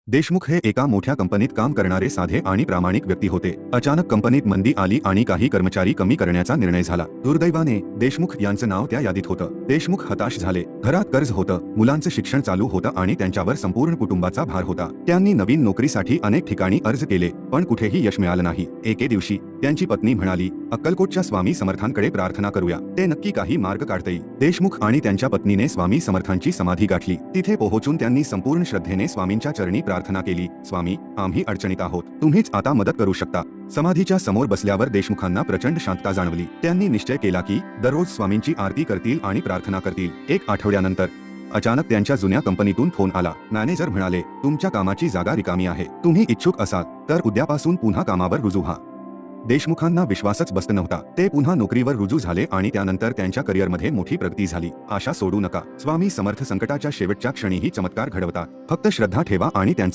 देशमुख हे एका मोठ्या कंपनीत काम करणारे साधे आणि प्रामाणिक व्यक्ती होते. अचानक कंपनीत मंदी आली आणि काही कर्मचारी कमी करण्याचा निर्णय झाला. दुर्दैवाने देशमुख यांचं नाव त्या यादीत होतं. देशमुख हताश झाले. घरात कर्ज होतं, मुलांचं शिक्षण चालू होतं आणि त्यांच्यावर संपूर्ण कुटुंबाचा भार होता. त्यांनी नवीन नोकरीसाठी अनेक ठिकाणी अर्ज केले, पण कुठेही यश मिळालं नाही. एके दिवशी त्यांची पत्नी म्हणाली, अक्कलकोटच्या स्वामी समर्थांकडे प्रार्थना करूया, ते नक्की काही मार्ग काढतील. देशमुख आणि त्यांच्या पत्नीने स्वामी समर्थांची समाधी गाठली. तिथे पोहोचून त्यांनी संपूर्ण श्रद्धेने स्वामींच्या चरणी प्रार्थना केली, स्वामी, आम्ही अडचणीत आहोत, तुम्हीच आता मदत करू शकता. समाधीच्या समोर बसल्यावर देशमुखांना प्रचंड शांतता जाणवली. त्यांनी निश्चय केला की दररोज स्वामींची आरती करतील आणि प्रार्थना करतील. एक आठवड्यानंतर अचानक त्यांच्या जुन्या कंपनीतून फोन आला. मॅनेजर म्हणाले, तुमच्या कामाची जागा रिकामी आहे, तुम्ही इच्छुक असाल तर उद्यापासून पुन्हा कामावर रुजू व्हा. देशमुखांना विश्वासच बसत नव्हता. ते पुन्हा नोकरीवर रुजू झाले आणि त्यानंतर त्यांच्या करिअरमध्ये मोठी प्रगती झाली. आशा सोडू नका. स्वामी समर्थ संकटाच्या शेवटच्या क्षणीही चमत्कार घडवतात. फक्त श्रद्धा ठेवा आणि त्यांचा